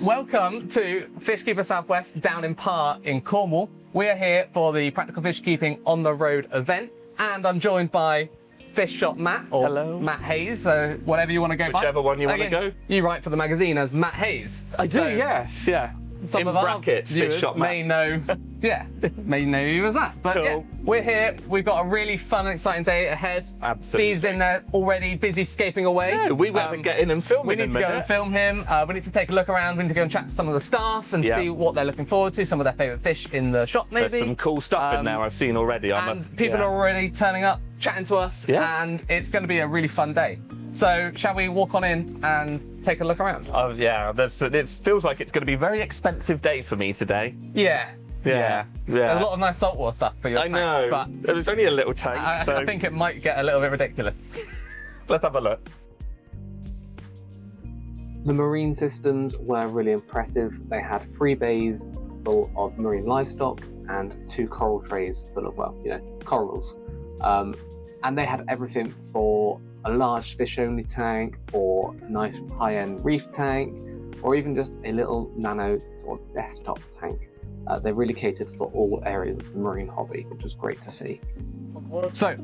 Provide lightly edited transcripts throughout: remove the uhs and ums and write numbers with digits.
Welcome to Fishkeeper Southwest down in Parr in Cornwall. We are here for the Practical Fish Keeping on the Road event, and I'm joined by Fish Shop Matt, or Hello. Matt Hayes, so whatever you want to go by. Whichever one you want to go. You write for the magazine as Matt Hayes. I do, yes, yeah. Some In of our brackets, Fish viewers Shop may know, may know you as that. But Cool. yeah, we're here. We've got a really fun and exciting day ahead. Absolutely. Steve's in there already, busy scaping away. Yeah, we better get in and film We in need a to go minute. and film him. We need to take a look around. We need to go and chat to some of the staff and see what they're looking forward to, some of their favourite fish in the shop maybe. There's some cool stuff in there I've seen already. And people are already turning up, chatting to us, and it's going to be a really fun day. So shall we walk on in and take a look around? Oh yeah, it feels like it's going to be a very expensive day for me today. Yeah. Yeah. There's a lot of nice saltwater stuff for your I tank, know, but it was only a little tank, I think it might get a little bit ridiculous. let's have a look. The marine systems were really impressive. They had 3 bays full of marine livestock and 2 coral trays full of, well, corals. And they had everything for a large fish-only tank, or a nice high-end reef tank, or even just a little nano sort of desktop tank. They really catered for all areas of the marine hobby, which was great to see. So,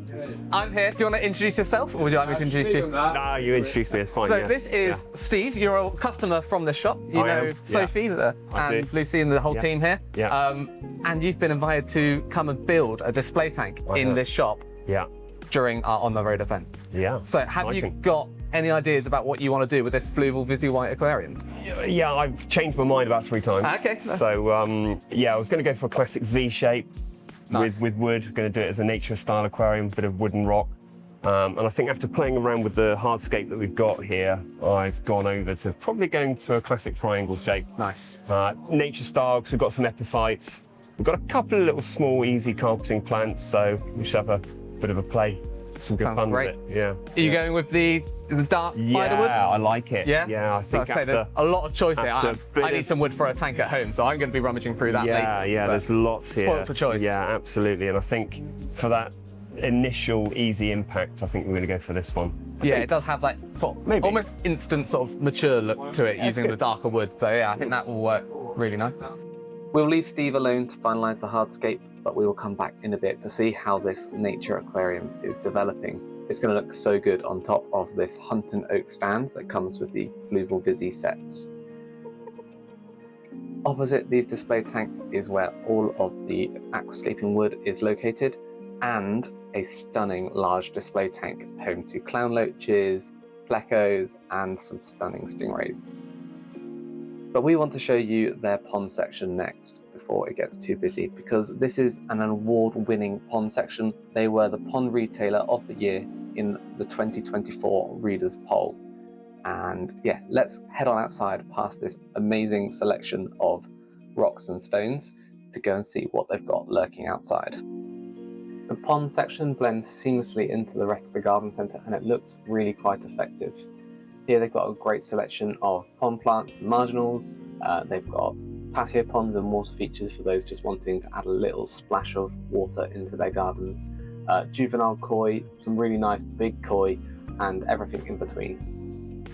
I'm here. Do you want to introduce yourself, or would you like me to introduce you? No, you introduced me, it's fine. So this is Steve. You're a customer from the shop. You know Sophie and Lucy and the whole team here. Yeah. And you've been invited to come and build a display tank in this shop Yeah. during our On the Road event. Yeah. So have you Exciting. got any ideas about what you want to do with this Fluval Visi-White aquarium? Yeah, I've changed my mind about 3 times. Okay. So, yeah, I was going to go for a classic V shape with wood. Going to do it as a nature style aquarium, bit of wood and rock. And I think after playing around with the hardscape that we've got here, I've gone over to probably going to a classic triangle shape. Nice. Nature style, because we've got some epiphytes. We've got a couple of little small, easy carpeting plants, so we should have a bit of a play. Some good fun with it. Yeah. Are you going with the dark spider wood? Yeah, I like it. Yeah? Yeah, I think I'd say there's a lot of choice here. after I need some wood for a tank at home, so I'm going to be rummaging through that later. Yeah, but there's lots here. spoiled for choice. Yeah, absolutely. And I think for that initial easy impact, I think we're going to go for this one. Yeah, it does have that sort of almost instant sort of mature look to it using the darker wood. So yeah, I think that will work really nice. We'll leave Steve alone to finalise the hardscape, but we will come back in a bit to see how this nature aquarium is developing. It's going to look so good on top of this hunt and oak stand that comes with the Fluval Visi sets. Opposite these display tanks is where all of the aquascaping wood is located, and a stunning large display tank home to clown loaches, plecos, and some stunning stingrays. But we want to show you their pond section next before it gets too busy, because this is an award-winning pond section. They were the Pond Retailer of the Year in the 2024 Readers' Poll. And yeah, let's head on outside past this amazing selection of rocks and stones to go and see what they've got lurking outside. The pond section blends seamlessly into the rest of the garden centre, and it looks really quite effective. Here they've got a great selection of pond plants and marginals. They've got patio ponds and water features for those just wanting to add a little splash of water into their gardens. Juvenile koi, some really nice big koi, and everything in between.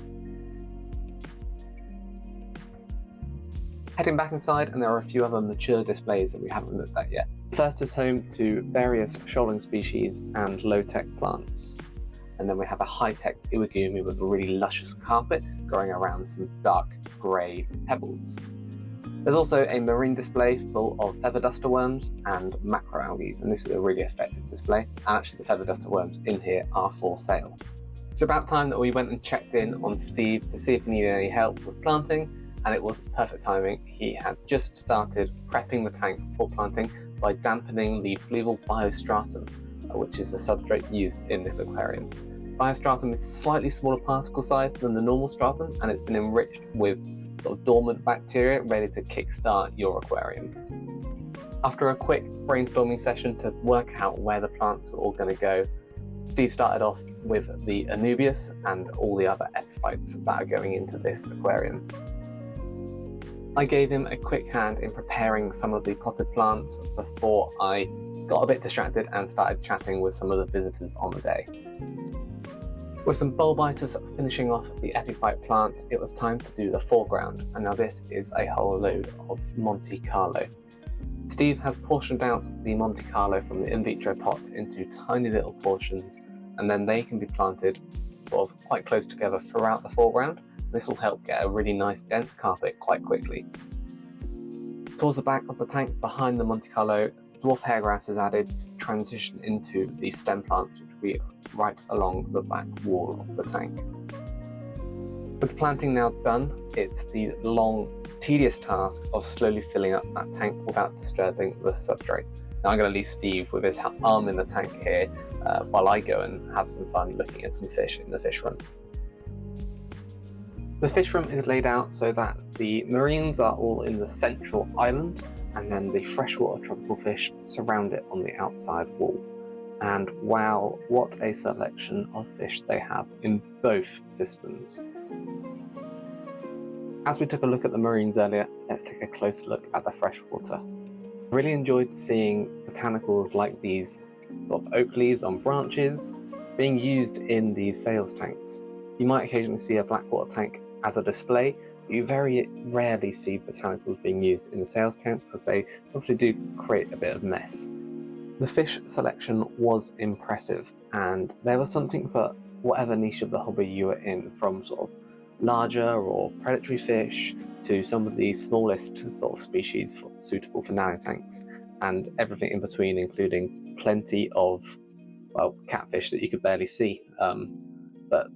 Heading back inside, and there are a few other mature displays that we haven't looked at yet. First is home to various shoaling species and low-tech plants. And then we have a high-tech iwagumi with a really luscious carpet growing around some dark grey pebbles. There's also a marine display full of feather duster worms and macroalgae, and this is a really effective display. And actually the feather duster worms in here are for sale. It's about time that we went and checked in on Steve to see if he needed any help with planting, and it was perfect timing. He had just started prepping the tank for planting by dampening the Fluval biostratum, which is the substrate used in this aquarium. Biostratum is slightly smaller particle size than the normal stratum, and it's been enriched with sort of dormant bacteria ready to kickstart your aquarium. After a quick brainstorming session to work out where the plants were all going to go, Steve started off with the Anubias and all the other epiphytes that are going into this aquarium. I gave him a quick hand in preparing some of the potted plants before I got a bit distracted and started chatting with some of the visitors on the day. With some bulb biters finishing off the epiphyte plant, it was time to do the foreground, and now this is a whole load of Monte Carlo. Steve has portioned out the Monte Carlo from the in vitro pots into tiny little portions, and then they can be planted sort of quite close together throughout the foreground. This will help get a really nice dense carpet quite quickly. Towards the back of the tank behind the Monte Carlo, dwarf hairgrass is added to transition into the stem plants, which will be right along the back wall of the tank. With the planting now done, it's the long, tedious task of slowly filling up that tank without disturbing the substrate. Now I'm going to leave Steve with his arm in the tank here while I go and have some fun looking at some fish in the fish room. The fish room is laid out so that the marines are all in the central island, and then the freshwater tropical fish surround it on the outside wall. And wow, what a selection of fish they have in both systems. As we took a look at the marines earlier, let's take a closer look at the freshwater. Really enjoyed seeing botanicals like these sort of oak leaves on branches being used in these sales tanks. You might occasionally see a blackwater tank as a display, but you very rarely see botanicals being used in the sales tanks because they obviously do create a bit of mess. The fish selection was impressive, and there was something for whatever niche of the hobby you were in, from sort of larger or predatory fish to some of the smallest sort of species suitable for nano tanks, and everything in between, including plenty of, well, catfish that you could barely see. But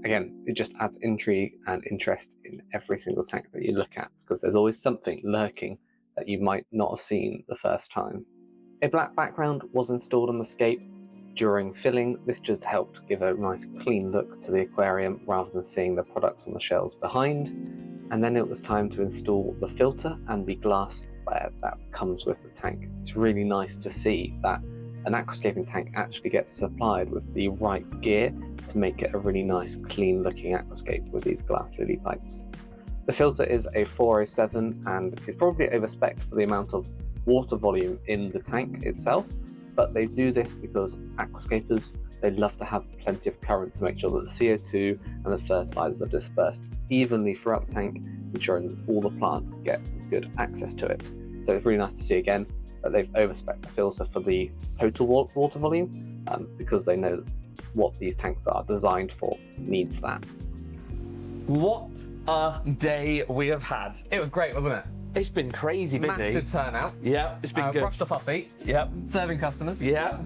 again, it just adds intrigue and interest in every single tank that you look at, because there's always something lurking that you might not have seen the first time. A black background was installed on the scape during filling. This just helped give a nice clean look to the aquarium rather than seeing the products on the shelves behind. And then it was time to install the filter and the glassware that comes with the tank. It's really nice to see that an aquascaping tank actually gets supplied with the right gear to make it a really nice, clean looking aquascape with these glass lily pipes. The filter is a 407 and is probably over-spec'd for the amount of water volume in the tank itself, but they do this because aquascapers, they love to have plenty of current to make sure that the CO2 and the fertilizers are dispersed evenly throughout the tank, ensuring that all the plants get good access to it. So it's really nice to see again that they've overspec'd the filter for the total water volume, because they know what these tanks are designed for needs that. What a day we have had. It was great, wasn't it? It's been crazy busy. Massive turnout. Yeah, it's been good. Brushed off our feet. Yep. Serving customers. Yeah.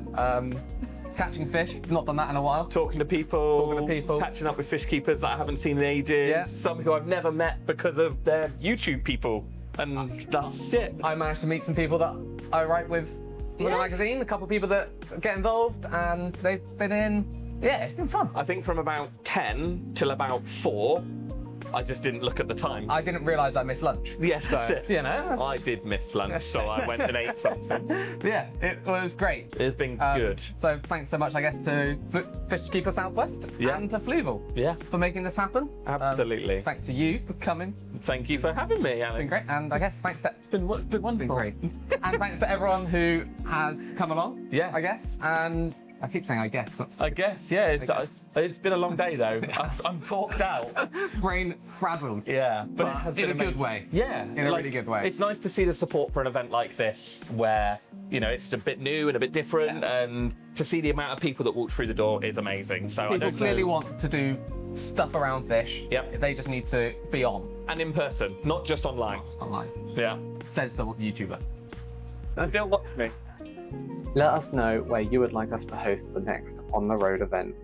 Catching fish. Not done that in a while. Talking to people. Catching up with fish keepers that I haven't seen in ages. Yeah. Some who I've never met because of their YouTube people. And that's it. I managed to meet some people that I write with the magazine, a couple of people that get involved, and they've been in. Yeah, it's been fun. I think from about 10 till about 4, I just didn't look at the time. I didn't realise I missed lunch. Yeah, that's it. You know? I did miss lunch, so I went and ate something. Yeah, it was great. It's been good. So thanks so much, I guess, to Fishkeeper Southwest and to Fluval for making this happen. Absolutely. Thanks to you for coming. Thank you for having me, Alex. Been great, and I guess thanks to Been wonderful. been great, and thanks to everyone who has come along. Yeah. I guess, and I keep saying I guess. I guess, yeah. It's been a long day though. I'm talked out. Brain frazzled. Yeah, but it has in been a good amazing. way. Yeah, in a really good way. It's nice to see the support for an event like this, where it's a bit new and a bit different, and to see the amount of people that walk through the door is amazing. So People clearly want to do stuff around fish. Yep. They just need to be on. And in person, not just online. Online. Yeah. Says the YouTuber. Don't watch me. Let us know where you would like us to host the next On the Road event.